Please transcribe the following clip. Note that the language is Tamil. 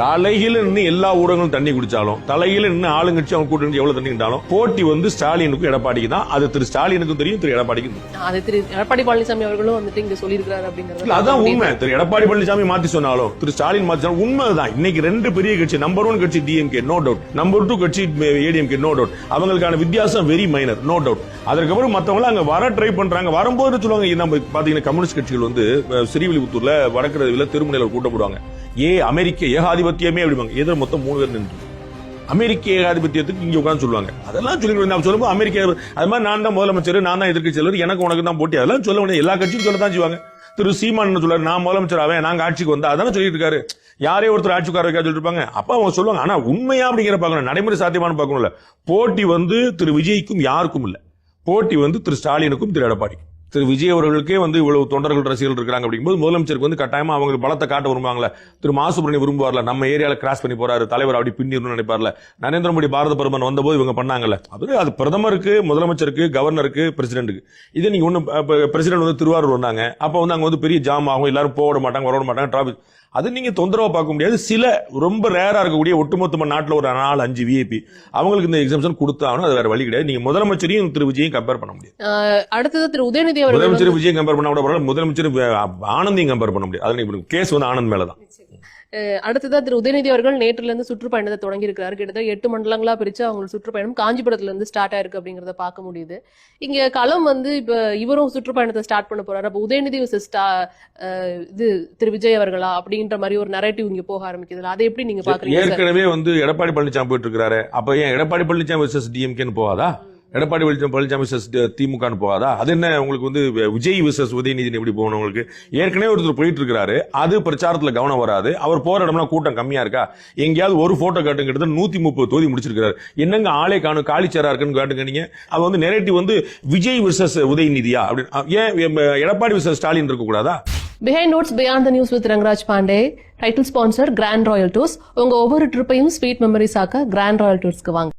தலையில நின்று எல்லா ஊடகங்களும் தண்ணி குடிச்சாலும், தலையில நின்று ஆளுங்கட்சி அவங்க கூட்டணி எவ்வளவு தண்ணி இருந்தாலும் போட்டி வந்து ஸ்டாலினுக்கும் எடப்பாடிக்கு தான். அது திரு ஸ்டாலினுக்கும் தெரியும், திரு எடப்பாடிக்கும் தெரியும். அது திரு எடப்பாடி பழனிசாமி அவர்களும் வந்துட்டு இங்க சொல்லியிருக்காரு அப்படிங்கிறது அதான் உண்மை. திரு எடப்பாடி பழனிசாமி மாத்தி சொன்னாலும், திரு ஸ்டாலின் மாத்தி சொன்னாலும் உண்மைதான். இன்னைக்கு ரெண்டு பெரிய கட்சி, நம்பர் 1 கட்சி டிஎம்கே, நோ டவுட். நம்பர் 2 கட்சி ஏடிஎம்கே, நோ டவுட். அவங்களுக்கான வித்தியாசம் வெரி மைனர், நோ டவுட். அதுக்கப்புறம் மத்தவங்க அங்க வர ட்ரை பண்றாங்க. வரும்போது சொல்லுவாங்க, நம்ம பாத்தீங்கன்னா கம்யூனிஸ்ட் கட்சிகள் வந்து ஸ்ரீவில்லிபுத்தூர்ல வடக்கிறதுல திருமணையில கூட்டம் போடுவாங்க. அமெரிக்க ஏகாதிபத்தியமே அப்படிவாங்க. எதிர மொத்தம் 3 பேர் நின்று அமெரிக்க ஏகாதிபத்தியத்துக்கு இங்க உட்கார்ந்து சொல்லுவாங்க. அதெல்லாம் சொல்லி சொல்லும்போது அமெரிக்கா அது மாதிரி நான் தான் முதலமைச்சர், நான் தான் எதிர்க்கட்சி தலைவர், எனக்கு உனக்கு தான் போட்டி, அதெல்லாம் சொல்ல முடியாது. எல்லா கட்சியும் சொல்லத்தான் செய்வாங்க. திரு சீமான் சொல்றாரு, நான் முதலமைச்சர் ஆவேன், நாங்க ஆட்சிக்கு வந்தா அதான சொல்லிட்டு இருக்காரு. யாரே ஒருத்தர் ஆட்சிக்கார வைக்க சொல்லிட்டு இருப்பாங்க. அப்ப அவங்க சொல்லுவாங்க. ஆனா உண்மையா அப்படிங்கிற பாக்கணும், நடைமுறை சாத்தியமான பாக்கணும்ல. போட்டி வந்து திரு விஜய்க்கும் யாருக்கும் இல்ல. போட்டி வந்து திரு ஸ்டாலினுக்கும் திரு எடப்பாடிக்கும். திரு விஜய் அவர்களுக்கே வந்து இவ்வளவு தொண்டர்கள் ரசிகர்கள் இருக்காங்க அப்படிங்கும்போது முதலமைச்சருக்கு வந்து கட்டாயமா அவங்க பலத்தை காட்ட விரும்புவாங்களே. திரு மாசுப்ரமணியம் விரும்புவார்ல, நம்ம ஏரியால கிராஸ் பண்ணி போறாரு தலைவர், அப்படி பின்னிடணும்னு நினைப்பார்ல. நரேந்திர மோடி பாரத பிரதமர் வந்தபோது இவங்க பண்ணாங்கல்ல. அது பிரதமருக்கு, முதலமைச்சருக்கு, கவர்னருக்கு, பிரசிடென்ட்டுக்கு. இது நீங்க ஒண்ணு பிரசிடென்ட் வந்து திருவாரூர் வந்தாங்க, அப்ப வந்து அங்க வந்து பெரிய ஜாம் ஆகும், எல்லாரும் போட மாட்டாங்க, வர மாட்டாங்க, டிராபிக். அது நீங்க தொந்தரவா பார்க்க முடியாது. சில ரொம்ப ரேரா இருக்கக்கூடிய ஒட்டுமொத்தமா நாட்டில் ஒரு 4-5 விஐபி அவங்களுக்கு இந்த எக்ஸாம்ஷன் கொடுத்தாலும் அது வேற வழி கிடையாது. நீங்க முதலமைச்சரையும் திரு விஜயும் கம்பேர் பண்ண முடியாது. அடுத்தது திரு உதயநிதி அவர்கள் முதலமைச்சர் விஜய் கம்பேர் பண்ண கூட முதலமைச்சர் ஆனந்தையும் கம்பேர் பண்ண முடியாது. அது கேஸ் வந்து ஆனந்த் மேலதான். அடுத்ததா திரு உதயநிதி அவர்கள் நேற்றுல இருந்து சுற்றுப்பயணத்தை தொடங்கி இருக்கிறாரு. கிட்டத்தட்ட 8 மண்டலங்களா பிரிச்சு அவங்களோட சுற்றுப்பயணம் காஞ்சிபுரத்துல இருந்து ஸ்டார்ட் ஆயிருக்கு அப்படிங்கறத பார்க்க முடியுது. இங்க களம் வந்து இப்ப இவரும் சுற்றுப்பயணத்தை ஸ்டார்ட் பண்ண போறாரு. அப்ப உதயநிதி இது திரு விஜய் அவர்களா அப்படின்ற மாதிரி ஒரு நரேட்டிவ் இங்க போக ஆரம்பிக்குது. அதை எப்படி நீங்க பாக்குறீங்க? ஏற்கனவே வந்து எடப்பாடி பழனிசாமி போயிட்டு இருக்காரு. அப்ப ஏன் எடப்பாடி பழனிசாமி விசஸ் டிஎம்கேன்னு போகாதா? எடப்பாடி பழனிசாமி விசஸ் திமுகன்னு போகாதா? அது என்ன உங்களுக்கு வந்து விஜய் விசஸ் உதயநிதி எப்படி போகணும்? உங்களுக்கு ஏற்கனவே ஒருத்தர் போயிட்டு இருக்காரு, அது பிரச்சாரத்துல கவனம் வராது. அவர் போற இடம்லாம் கூட்டம் கம்மியா இருக்கா? எங்கேயாவது ஒரு போட்டோ காட்டுங்கிறது 130 தொகுதி முடிச்சிருக்காரு. என்னங்க ஆளே காணும், காலிச்சேரா இருக்குன்னு காட்டுங்க. நீங்க அது வந்து நெரேட்டிவ் வந்து விஜய் விசஸ் உதயநிதியா அப்படின்னு ஏன் எடப்பாடி விசஸ் ஸ்டாலின் இருக்க கூடாதா? Behind notes beyond the news with Rangaraj Pandey. Title sponsor Grand Royal Tours. உங்க ஒவ்வொரு ட்ரிப்பையும் ஸ்வீட் மெமரிஸ் ஆக்க கிராண்ட் ராயல் டூர்ஸ்க்கு வாங்க.